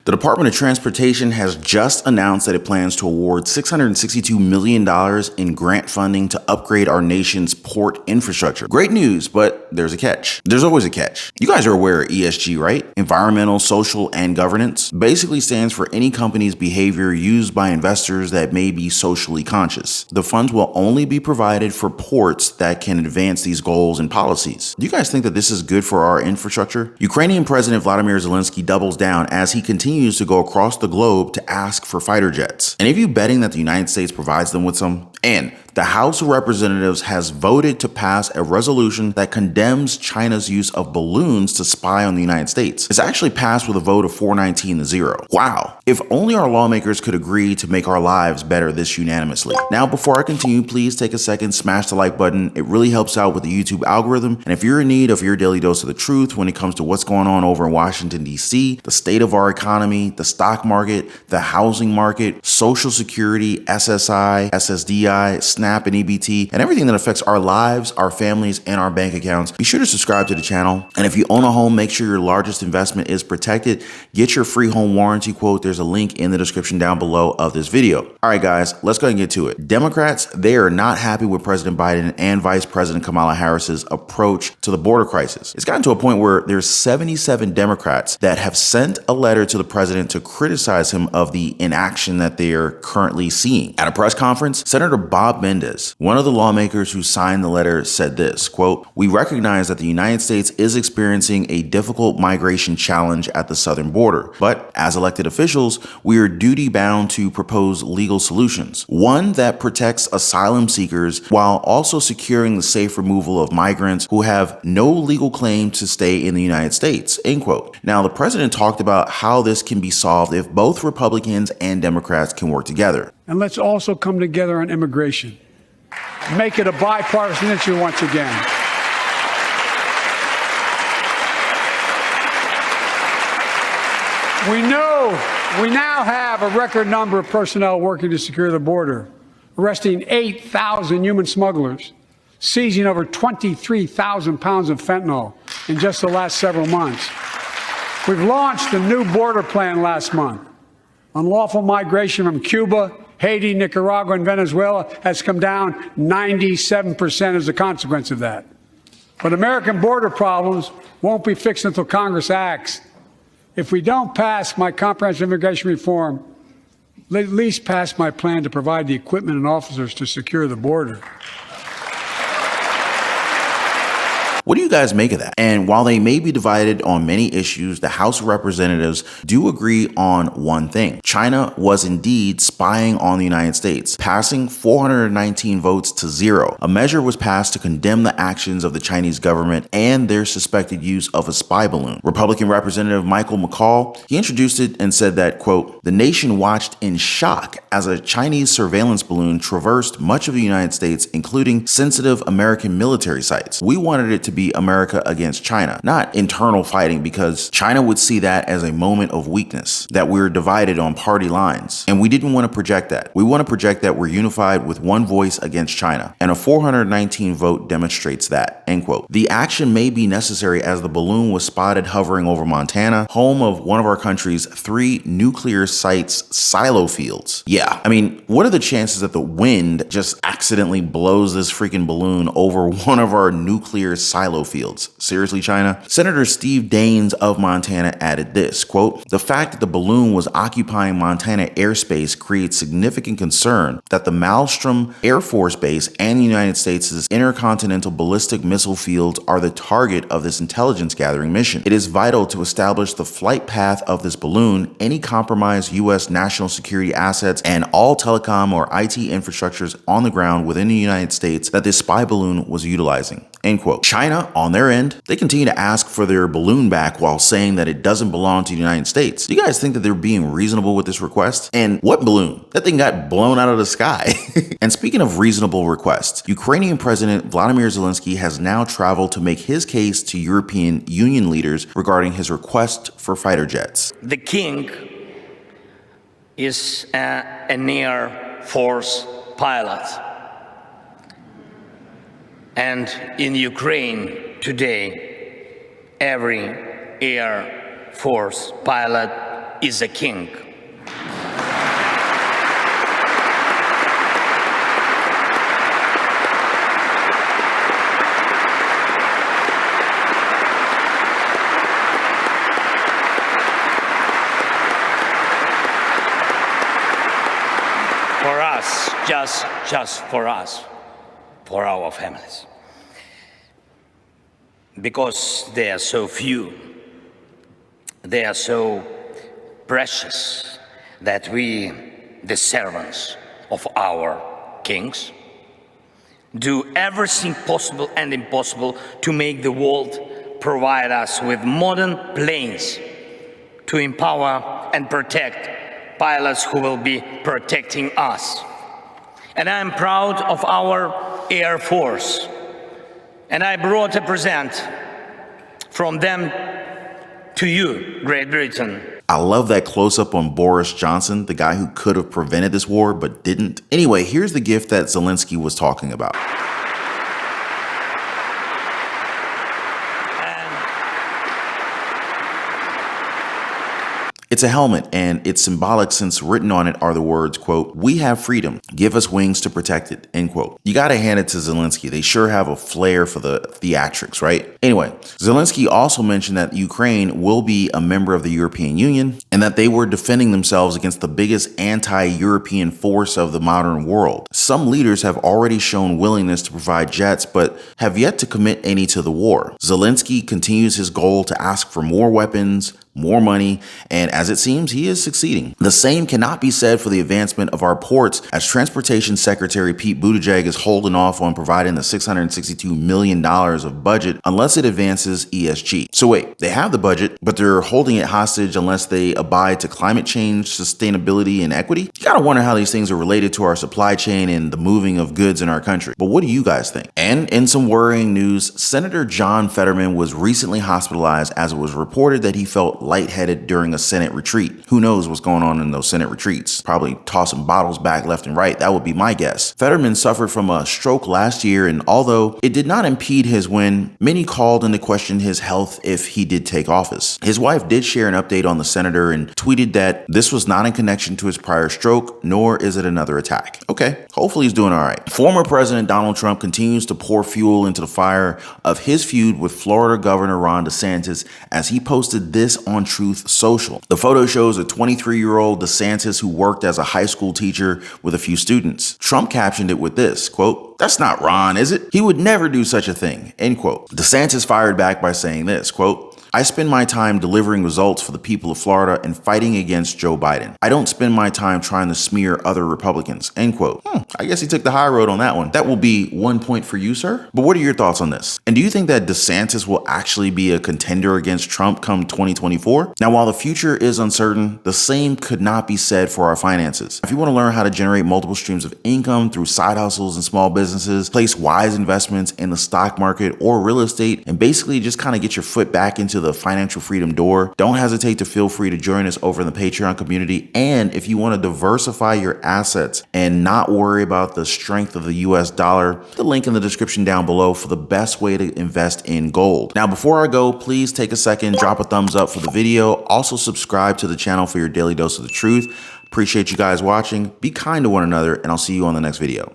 The Department of Transportation has just announced that it plans to award $662 million in grant funding to upgrade our nation's port infrastructure. Great news, but there's a catch. There's always a catch. You guys are aware of ESG, right? Environmental, social, and governance. Basically stands for any company's behavior used by investors that may be socially conscious. The funds will only be provided for ports that can advance these goals and policies. Do you guys think that this is good for our infrastructure? Ukrainian President Vladimir Zelensky doubles down as he continues to go across the globe to ask for fighter jets. Any of you betting that the United States provides them with some? And the House of Representatives has voted to pass a resolution that condemns China's use of balloons to spy on the United States. It's actually passed with a vote of 419 to 0. Wow. If only our lawmakers could agree to make our lives better this unanimously. Now, before I continue, please take a second, smash the like button. It really helps out with the YouTube algorithm. And if you're in need of your daily dose of the truth when it comes to what's going on over in Washington, D.C., the state of our economy, the stock market, the housing market, Social Security, SSI, SSDI, SNAP, and EBT, and everything that affects our lives, our families, and our bank accounts, be sure to subscribe to the channel. And if you own a home, make sure your largest investment is protected. Get your free home warranty quote. There's a link in the description down below of this video. All right, guys, let's go and get to it. Democrats, they are not happy with President Biden and Vice President Kamala Harris's approach to the border crisis. It's gotten to a point where there's 77 Democrats that have sent a letter to the president to criticize him of the inaction that they are currently seeing. At a press conference, Senator Bob Menendez, one of the lawmakers who signed the letter, said this, quote, "We recognize that the United States is experiencing a difficult migration challenge at the southern border, but as elected officials, we are duty-bound to propose legal solutions, one that protects asylum seekers while also securing the safe removal of migrants who have no legal claim to stay in the United States," end quote. Now, the president talked about how this can be solved if both Republicans and Democrats can work together. And let's also come together on immigration. Make it a bipartisan issue once again. We now have a record number of personnel working to secure the border, arresting 8,000 human smugglers, seizing over 23,000 pounds of fentanyl in just the last several months. We've launched a new border plan last month. Unlawful migration from Cuba, Haiti, Nicaragua, and Venezuela has come down 97% as a consequence of that. But American border problems won't be fixed until Congress acts. If we don't pass my comprehensive immigration reform, at least pass my plan to provide the equipment and officers to secure the border. What do you guys make of that? And while they may be divided on many issues, the House of Representatives do agree on one thing. China was indeed spying on the United States, passing 419 votes to 0. A measure was passed to condemn the actions of the Chinese government and their suspected use of a spy balloon. Republican Representative Michael McCaul, he introduced it and said that, quote, "The nation watched in shock as a Chinese surveillance balloon traversed much of the United States, including sensitive American military sites. We wanted it to be America against China, not internal fighting, because China would see that as a moment of weakness, that we're divided on party lines. And we didn't want to project that. We want to project that we're unified with one voice against China. And a 419 vote demonstrates that," end quote. The action may be necessary as the balloon was spotted hovering over Montana, home of one of our country's 3 nuclear sites silo fields. Yeah, I mean, what are the chances that the wind just accidentally blows this freaking balloon over one of our nuclear silo fields? Seriously, China? Senator Steve Daines of Montana added this, quote, "The fact that the balloon was occupying Montana airspace creates significant concern that the Malmstrom Air Force Base and the United States' intercontinental ballistic missile fields are the target of this intelligence gathering mission. It is vital to establish the flight path of this balloon, any compromised U.S. national security assets, and all telecom or IT infrastructures on the ground within the United States that this spy balloon was utilizing," end quote. China, on their end, they continue to ask for their balloon back while saying that it doesn't belong to the United States. Do you guys think that they're being reasonable with this request? And what balloon? That thing got blown out of the sky. And speaking of reasonable requests, Ukrainian President Vladimir Zelensky has now traveled to make his case to European Union leaders regarding his request for fighter jets. The king is an Air Force pilot. And in Ukraine today, every Air Force pilot is a king. For us, just for us, for our families. Because they are so few, they are so precious that we, the servants of our kings, do everything possible and impossible to make the world provide us with modern planes to empower and protect pilots who will be protecting us. And I'm proud of our Air Force. And I brought a present from them to you, Great Britain. I love that close-up on Boris Johnson, the guy who could have prevented this war but didn't. Anyway, here's the gift that Zelensky was talking about. It's a helmet, and it's symbolic since written on it are the words, quote, "We have freedom. Give us wings to protect it," end quote. You gotta hand it to Zelensky. They sure have a flair for the theatrics, right? Anyway, Zelensky also mentioned that Ukraine will be a member of the European Union and that they were defending themselves against the biggest anti-European force of the modern world. Some leaders have already shown willingness to provide jets, but have yet to commit any to the war. Zelensky continues his goal to ask for more weapons, more money, and as it seems, he is succeeding. The same cannot be said for the advancement of our ports, as Transportation Secretary Pete Buttigieg is holding off on providing the $662 million of budget unless it advances ESG. So wait, they have the budget, but they're holding it hostage unless they abide to climate change, sustainability, and equity? You gotta wonder how these things are related to our supply chain and the moving of goods in our country. But what do you guys think? And in some worrying news, Senator John Fetterman was recently hospitalized as it was reported that he felt lightheaded during a Senate retreat. Who knows what's going on in those Senate retreats? Probably tossing bottles back left and right. That would be my guess. Fetterman suffered from a stroke last year, and although it did not impede his win, many called into question his health if he did take office. His wife did share an update on the senator and tweeted that this was not in connection to his prior stroke, nor is it another attack. Okay, hopefully he's doing all right. Former President Donald Trump continues to pour fuel into the fire of his feud with Florida Governor Ron DeSantis as he posted this on Truth Social. The photo shows a 23-year-old DeSantis who worked as a high school teacher with a few students. Trump captioned it with this, quote, "That's not Ron, is it? He would never do such a thing," end quote. DeSantis fired back by saying this, quote, "I spend my time delivering results for the people of Florida and fighting against Joe Biden. I don't spend my time trying to smear other Republicans," end quote. I guess he took the high road on that one. That will be 1 point for you, sir. But what are your thoughts on this? And do you think that DeSantis will actually be a contender against Trump come 2024? Now, while the future is uncertain, the same could not be said for our finances. If you want to learn how to generate multiple streams of income through side hustles and small businesses, place wise investments in the stock market or real estate, and basically just kind of get your foot back into the financial freedom door, don't hesitate to feel free to join us over in the Patreon community. And if you want to diversify your assets and not worry about the strength of the US dollar, the link in the description down below for the best way to invest in gold. Now, before I go, please take a second, drop a thumbs up for the video. Also subscribe to the channel for your daily dose of the truth. Appreciate you guys watching. Be kind to one another, and I'll see you on the next video.